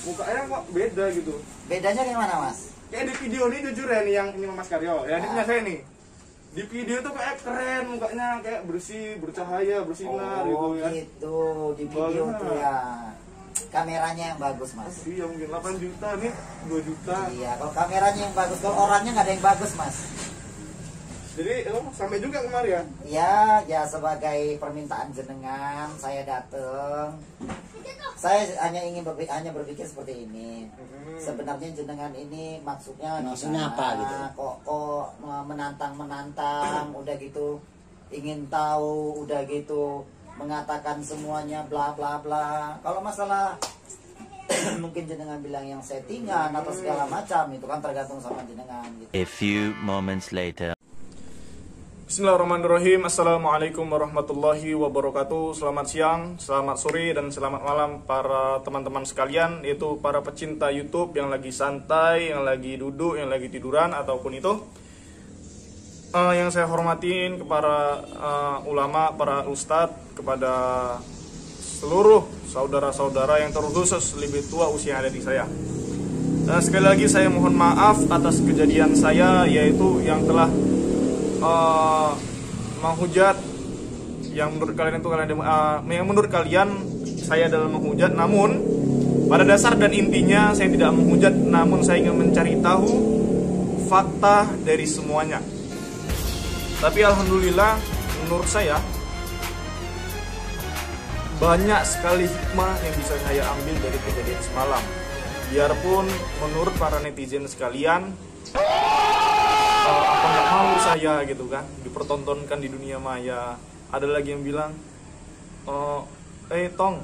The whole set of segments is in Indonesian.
mukanya kok beda gitu. Bedanya gimana, Mas? Kayak di video ini jujur ya nih, yang ini Mas Karyo, ya ini punya saya nih. Di video tuh kayak keren, mukanya kayak bersih, bercahaya, bersinar gitu ya. Oh gitu, di video tuh ya. Kameranya yang bagus, Mas. Iya, mungkin 8 juta nih, 2 juta. Iya, kalau kameranya yang bagus, kalau orangnya nggak ada yang bagus, Mas. Jadi sampai juga kemari ya? Ya sebagai permintaan jenengan saya datang. Saya hanya berpikir seperti ini. Sebenarnya jenengan ini maksudnya apa gitu? Kok menantang, udah gitu ingin tahu, udah gitu mengatakan semuanya bla bla bla. Kalau masalah mungkin jenengan bilang yang settingan atau segala macam, itu kan tergantung sama jenengan gitu. A few moments later. Bismillahirrahmanirrahim. Assalamualaikum warahmatullahi wabarakatuh. Selamat siang, selamat sore, dan selamat malam para teman-teman sekalian, yaitu para pecinta YouTube yang lagi santai, yang lagi duduk, yang lagi tiduran, ataupun itu. Yang saya hormatin kepada ulama, para ustadz, kepada seluruh saudara-saudara yang terkhusus lebih tua usia yang ada di saya. Dan sekali lagi saya mohon maaf atas kejadian saya, yaitu yang telah menghujat, yang menurut kalian itu yang menurut kalian saya adalah menghujat, namun pada dasar dan intinya saya tidak menghujat, namun saya ingin mencari tahu fakta dari semuanya. Tapi alhamdulillah menurut saya banyak sekali hikmah yang bisa saya ambil dari kejadian semalam. Biarpun menurut para netizen sekalian, apa nggak malu saya gitu kan dipertontonkan di dunia maya. Ada lagi yang bilang, Tong,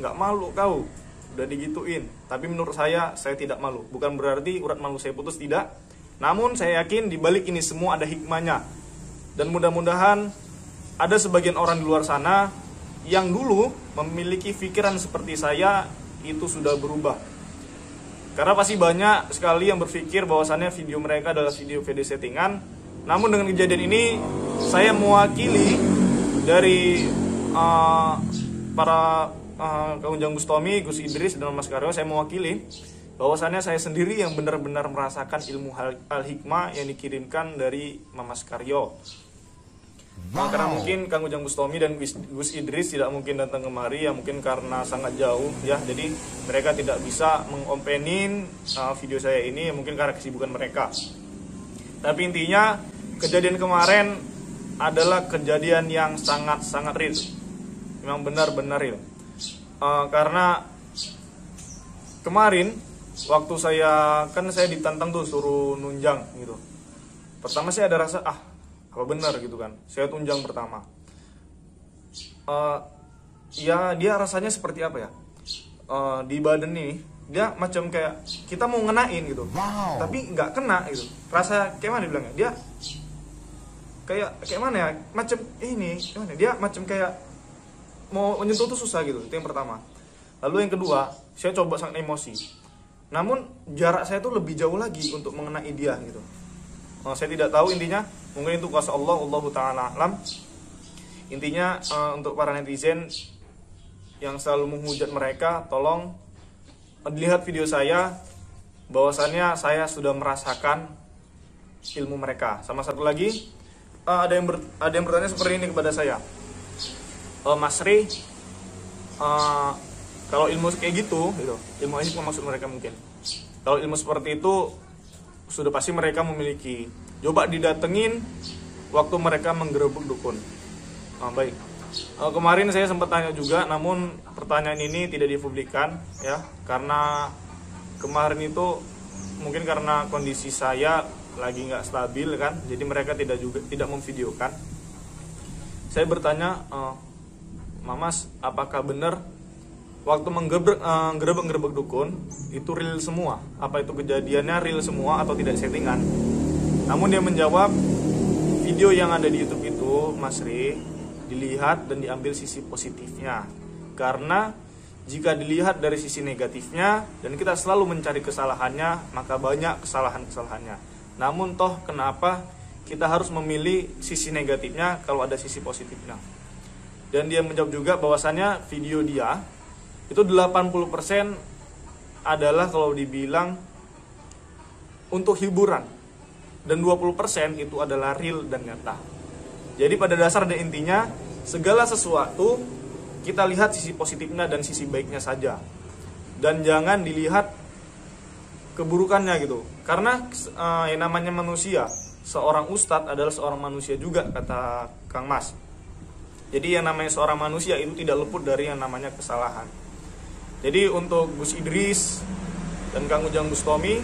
nggak malu kau udah digituin. Tapi menurut saya tidak malu. Bukan berarti urat malu saya putus, tidak. Namun saya yakin di balik ini semua ada hikmahnya. Dan mudah-mudahan ada sebagian orang di luar sana yang dulu memiliki pikiran seperti saya itu sudah berubah. Karena pasti banyak sekali yang berpikir bahwasannya video mereka adalah video settingan. Namun dengan kejadian ini, saya mewakili dari para Kang Ujang Bustami, Gus Idris, dan Mas Karyo. Saya mewakili bahwasannya saya sendiri yang benar-benar merasakan ilmu al-hikmah yang dikirimkan dari Mas Karyo. Karena mungkin Kang Ujang Bustami dan Gus Idris tidak mungkin datang kemari, ya mungkin karena sangat jauh ya, jadi mereka tidak bisa mengopenin video saya ini, mungkin karena kesibukan mereka. Tapi intinya kejadian kemarin adalah kejadian yang sangat-sangat real, memang benar-benar real. Karena kemarin waktu saya ditantang tuh suruh nunjang gitu, pertama saya ada rasa apa benar gitu kan, saya tunjang pertama. Ya dia rasanya seperti apa ya, di badan nih dia macam kayak kita mau ngenain gitu, tapi nggak kena gitu. Rasa kayak mana dibilangnya, dia kayak mana ya, macam ini gimana, dia macam kayak mau menyentuh tuh susah gitu. Itu yang pertama. Lalu yang kedua, saya coba sangat emosi, namun jarak saya tuh lebih jauh lagi untuk mengenai dia gitu. Saya tidak tahu, intinya mungkin itu kuasa Allah, Allahu ta'ala alam. Intinya untuk para netizen yang selalu menghujat mereka, tolong dilihat video saya, bahwasannya saya sudah merasakan ilmu mereka. Sama satu lagi, ada yang bertanya seperti ini kepada saya, Mas Ri, kalau ilmu kayak gitu, ilmu ini maksud mereka mungkin, kalau ilmu seperti itu sudah pasti mereka memiliki. Coba didatengin waktu mereka menggerebek dukun. Baik. Kemarin saya sempat tanya juga, namun pertanyaan ini tidak dipublikkan ya, karena kemarin itu mungkin karena kondisi saya lagi nggak stabil kan, jadi mereka tidak memvideokan. Saya bertanya, Mamas, apakah benar waktu menggerebek dukun itu real semua? Apa itu kejadiannya real semua atau tidak settingan? Namun dia menjawab, video yang ada di YouTube itu, Mas Ri, dilihat dan diambil sisi positifnya. Karena jika dilihat dari sisi negatifnya dan kita selalu mencari kesalahannya, maka banyak kesalahan-kesalahannya. Namun toh kenapa kita harus memilih sisi negatifnya kalau ada sisi positifnya? Dan dia menjawab juga bahwasannya video dia itu 80% adalah kalau dibilang untuk hiburan, dan 20% itu adalah real dan nyata. Jadi pada dasar dan intinya segala sesuatu kita lihat sisi positifnya dan sisi baiknya saja, dan jangan dilihat keburukannya gitu. Karena yang namanya manusia, seorang ustadz adalah seorang manusia juga, kata Kang Mas. Jadi yang namanya seorang manusia itu tidak luput dari yang namanya kesalahan. Jadi untuk Gus Idris dan Kang Ujang Bustami,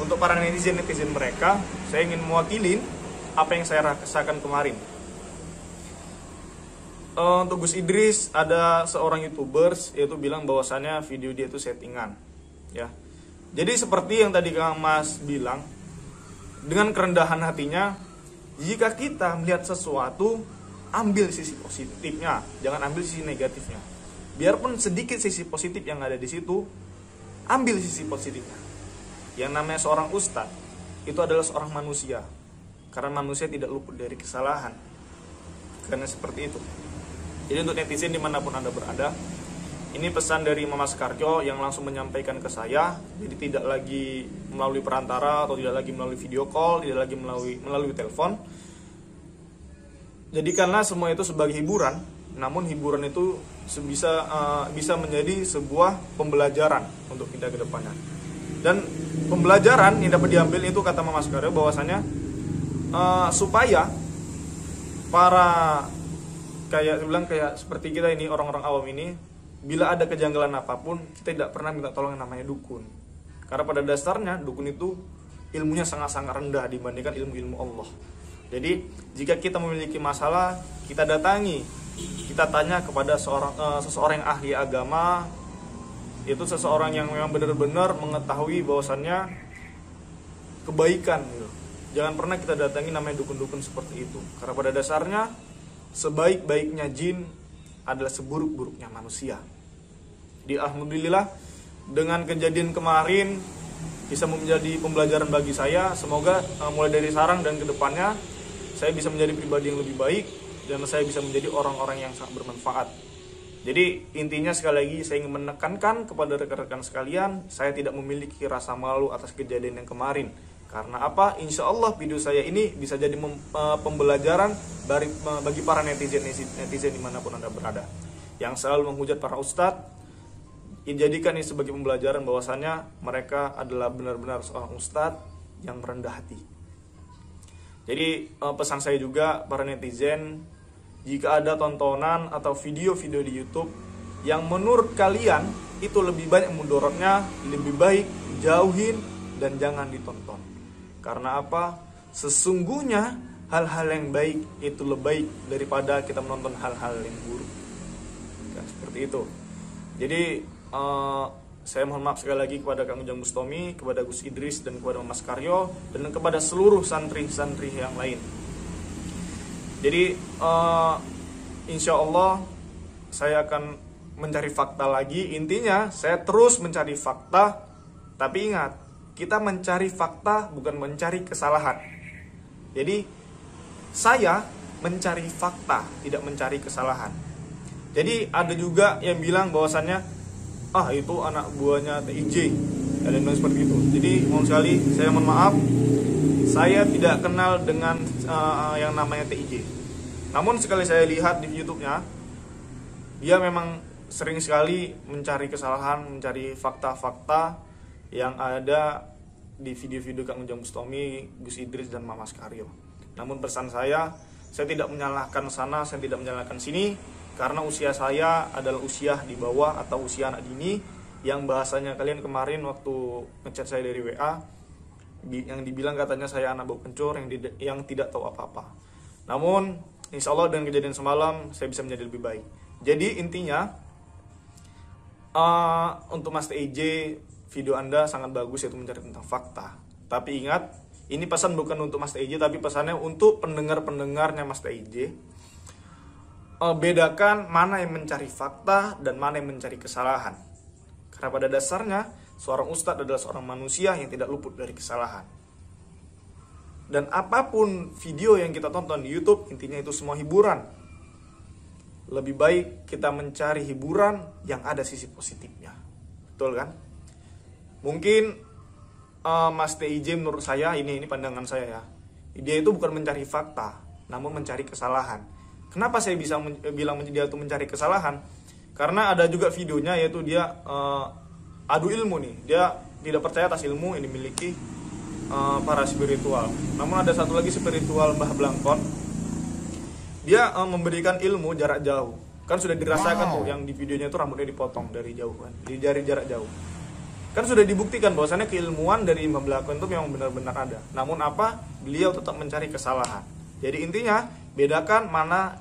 untuk para netizen mereka, saya ingin mewakilin apa yang saya rasakan kemarin. Untuk Gus Idris, ada seorang YouTubers yaitu bilang bahwasannya video dia itu settingan, ya. Jadi seperti yang tadi Kang Mas bilang, dengan kerendahan hatinya, jika kita melihat sesuatu, ambil sisi positifnya, jangan ambil sisi negatifnya. Biarpun sedikit sisi positif yang ada di situ, ambil sisi positifnya. Yang namanya seorang ustadz itu adalah seorang manusia, karena manusia tidak luput dari kesalahan. Karena seperti itu. Jadi untuk netizen dimanapun Anda berada, ini pesan dari Mama Sekarjo yang langsung menyampaikan ke saya. Jadi tidak lagi melalui perantara atau tidak lagi melalui video call, tidak lagi melalui telepon. Jadikanlah semua itu sebagai hiburan, namun hiburan itu bisa menjadi sebuah pembelajaran untuk kita ke depannya. Dan pembelajaran yang dapat diambil itu, kata Mama Sekarjo, bahwasanya supaya para kayak seperti kita ini, orang-orang awam ini, bila ada kejanggalan apapun, kita tidak pernah minta tolong yang namanya dukun. Karena pada dasarnya dukun itu ilmunya sangat-sangat rendah dibandingkan ilmu-ilmu Allah. Jadi jika kita memiliki masalah, kita datangi, kita tanya kepada seseorang yang ahli agama, itu seseorang yang memang benar-benar mengetahui bahwasannya kebaikan gitu. Jangan pernah kita datangi namanya dukun-dukun seperti itu. Karena pada dasarnya sebaik-baiknya jin adalah seburuk-buruknya manusia. Di alhamdulillah dengan kejadian kemarin bisa menjadi pembelajaran bagi saya. Semoga mulai dari sekarang dan kedepannya saya bisa menjadi pribadi yang lebih baik dan saya bisa menjadi orang-orang yang sangat bermanfaat. Jadi intinya sekali lagi saya ingin menekankan kepada rekan-rekan sekalian, saya tidak memiliki rasa malu atas kejadian yang kemarin. Karena apa? Insya Allah video saya ini bisa jadi pembelajaran bagi para netizen dimanapun Anda berada, yang selalu menghujat para ustadz. Jadikan ini sebagai pembelajaran bahwasannya mereka adalah benar-benar seorang ustadz yang merendah hati. Jadi pesan saya juga para netizen, jika ada tontonan atau video-video di YouTube yang menurut kalian itu lebih banyak mudorotnya, lebih baik jauhin dan jangan ditonton. Karena apa? Sesungguhnya hal-hal yang baik itu lebih baik daripada kita menonton hal-hal yang buruk. Ya, seperti itu. Jadi saya mohon maaf sekali lagi kepada Kang Ujang Bustami, kepada Gus Idris dan kepada Mas Karyo, dan kepada seluruh santri-santri yang lain. Jadi insya Allah saya akan mencari fakta lagi. Intinya saya terus mencari fakta. Tapi ingat, kita mencari fakta bukan mencari kesalahan. Jadi saya mencari fakta, tidak mencari kesalahan. Jadi ada juga yang bilang bahwasannya itu anak buahnya TIJ, ada yang bilang seperti itu. Jadi mohon sekali saya mohon maaf, saya tidak kenal dengan yang namanya TIJ. Namun sekali saya lihat di YouTube-nya, dia memang sering sekali mencari kesalahan, mencari fakta-fakta yang ada di video-video Kang Ujang Bustami, Gus Idris dan Mama Sekarjo. Namun pesan saya tidak menyalahkan sana, saya tidak menyalahkan sini, karena usia saya adalah usia di bawah atau usia anak dini, yang bahasanya kalian kemarin waktu ngechat saya dari WA, yang dibilang katanya saya anak bau kencur yang tidak tahu apa-apa. Namun insya Allah dengan kejadian semalam saya bisa menjadi lebih baik. Jadi intinya untuk Mas TIJ, video Anda sangat bagus, yaitu mencari tentang fakta. Tapi ingat, ini pesan bukan untuk Mas TIJ, tapi pesannya untuk pendengar-pendengarnya Mas TIJ. Bedakan mana yang mencari fakta dan mana yang mencari kesalahan. Karena pada dasarnya seorang ustadz adalah seorang manusia yang tidak luput dari kesalahan. Dan apapun video yang kita tonton di YouTube, intinya itu semua hiburan. Lebih baik kita mencari hiburan yang ada sisi positifnya. Betul kan? Mungkin Mas TIJ menurut saya, ini pandangan saya ya, dia itu bukan mencari fakta, namun mencari kesalahan. Kenapa saya bisa bilang dia itu mencari kesalahan? Karena ada juga videonya, yaitu dia adu ilmu nih. Dia tidak percaya atas ilmu yang dimiliki para spiritual. Namun ada satu lagi spiritual, Mbah Blangkon. Dia memberikan ilmu jarak jauh. Kan sudah dirasakan tuh yang di videonya itu rambutnya dipotong dari jauh kan, dari jarak jauh. Kan sudah dibuktikan bahwasannya keilmuan dari Mbah Blangkon itu memang benar-benar ada. Namun apa? Beliau tetap mencari kesalahan. Jadi intinya bedakan mana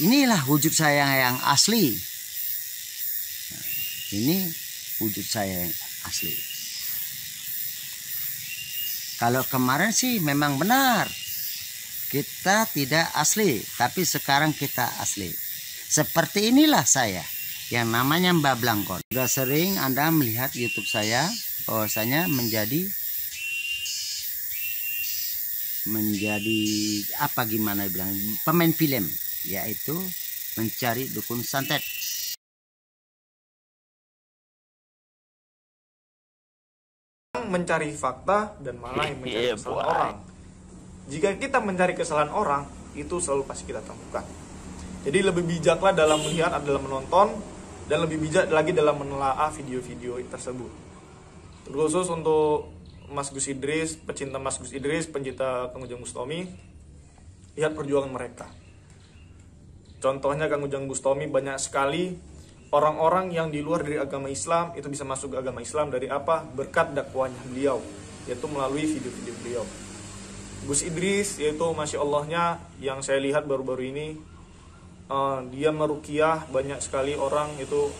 Inilah wujud saya yang asli. Ini wujud saya yang asli. Kalau kemarin sih memang benar, kita tidak asli, tapi sekarang kita asli. Seperti inilah saya, yang namanya Mbah Blangkon. Sudah sering Anda melihat YouTube saya, bahwasanya menjadi apa gimana bilang, pemain film, yaitu mencari dukun santet. mencari fakta dan malah yang mencari kesalahan orang. Jika kita mencari kesalahan orang, itu selalu pasti kita temukan. Jadi lebih bijaklah dalam melihat, adalah menonton, dan lebih bijak lagi dalam menelaah video-video tersebut. Terkhusus untuk Mas Gus Idris, pecinta Mas Gus Idris, pencinta Kang Ujang Bustami, lihat perjuangan mereka. Contohnya Kang Ujang Bustami, banyak sekali orang-orang yang di luar dari agama Islam itu bisa masuk ke agama Islam dari apa? Berkat dakwahnya beliau, yaitu melalui video-video beliau. Gus Idris, yaitu Masya Allahnya yang saya lihat baru-baru ini, dia meruqyah banyak sekali orang itu,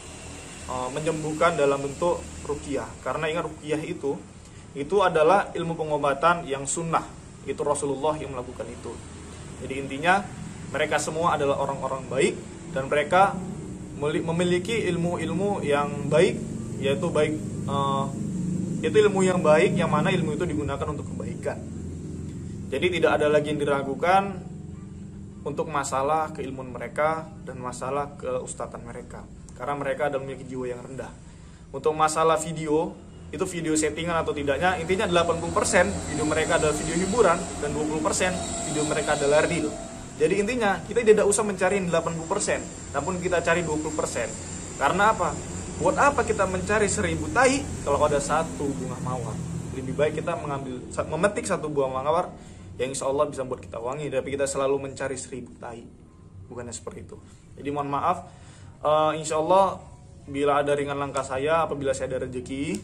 menyembuhkan dalam bentuk ruqyah. Karena ingat ruqyah itu adalah ilmu pengobatan yang sunnah, itu Rasulullah yang melakukan itu. Jadi intinya mereka semua adalah orang-orang baik, dan mereka memiliki ilmu-ilmu yang baik, yaitu itu ilmu yang baik, yang mana ilmu itu digunakan untuk kebaikan. Jadi tidak ada lagi yang diragukan untuk masalah keilmuan mereka dan masalah keustatan mereka, karena mereka adalah memiliki jiwa yang rendah. Untuk masalah video, itu video settingan atau tidaknya, intinya 80% video mereka adalah video hiburan dan 20% video mereka adalah real. Jadi intinya kita tidak usah mencari 80%, namun kita cari 20%. Karena apa? Buat apa kita mencari 1000 tai kalau ada satu bunga mawar? Lebih baik kita memetik satu buah mawar yang insya Allah bisa buat kita wangi, tapi kita selalu mencari 1000 tai. Bukannya seperti itu. Jadi mohon maaf, insya Allah bila ada ringan langkah saya, apabila saya ada rezeki,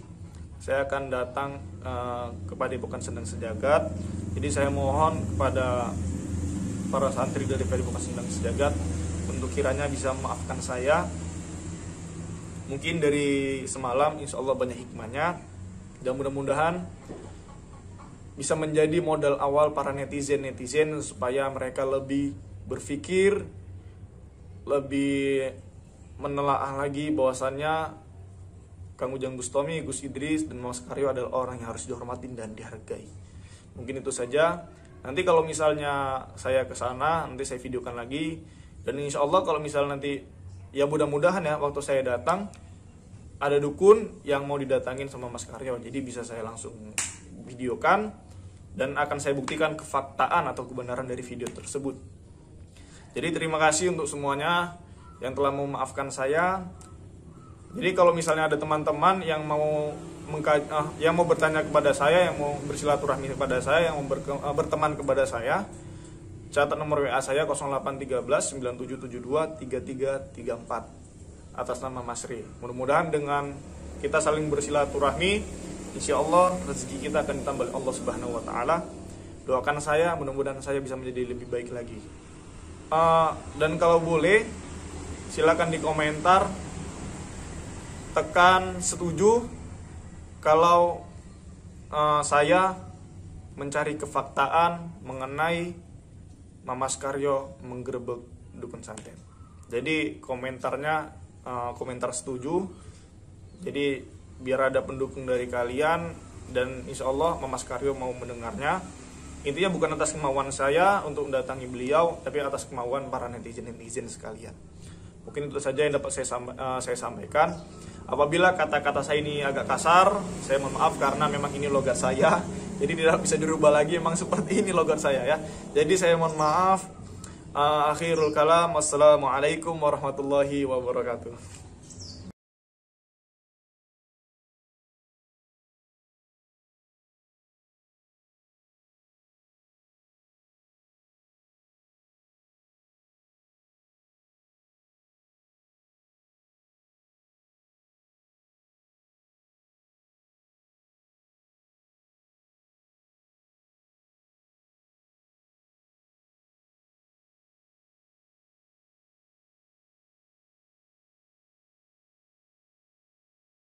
saya akan datang kepada Padepokan Sendang Sejagat. Jadi saya mohon kepada para santri dari Padepokan Sendang Sejagat untuk kiranya bisa memaafkan saya. Mungkin dari semalam insya Allah banyak hikmahnya, dan mudah-mudahan bisa menjadi modal awal para netizen supaya mereka lebih berpikir, lebih menelaah lagi bahwasannya Kang Ujang Bustami, Gus Idris, dan Mas Karyo adalah orang yang harus dihormatin dan dihargai. Mungkin itu saja. Nanti kalau misalnya saya ke sana, nanti saya videokan lagi. Dan insya Allah kalau misalnya nanti, ya mudah-mudahan ya waktu saya datang, ada dukun yang mau didatangin sama Mas Karyo. Jadi bisa saya langsung videokan, dan akan saya buktikan kefaktaan atau kebenaran dari video tersebut. Jadi terima kasih untuk semuanya yang telah memaafkan saya. Jadi kalau misalnya ada teman-teman yang mau bertanya kepada saya, yang mau bersilaturahmi kepada saya, yang mau berteman kepada saya, catat nomor WA saya 0813 9772 3334 atas nama Mas Ri. Mudah-mudahan dengan kita saling bersilaturahmi, insya Allah rezeki kita akan ditambah Allah Subhanahu Wa Taala. Doakan saya, mudah-mudahan saya bisa menjadi lebih baik lagi. Dan kalau boleh, silakan di komentar tekan setuju kalau saya mencari kefaktaan mengenai Mas Karyo menggerebek dukun santet. Jadi komentarnya komentar setuju. Jadi biar ada pendukung dari kalian, dan insya Allah Mas Karyo mau mendengarnya. Intinya bukan atas kemauan saya untuk mendatangi beliau, tapi atas kemauan para netizen sekalian. Mungkin itu saja yang dapat saya sampaikan. Apabila kata-kata saya ini agak kasar, saya mohon maaf karena memang ini logat saya. Jadi tidak bisa dirubah lagi, memang seperti ini logat saya ya. Jadi saya mohon maaf. Akhirul kalam, wassalamualaikum warahmatullahi wabarakatuh.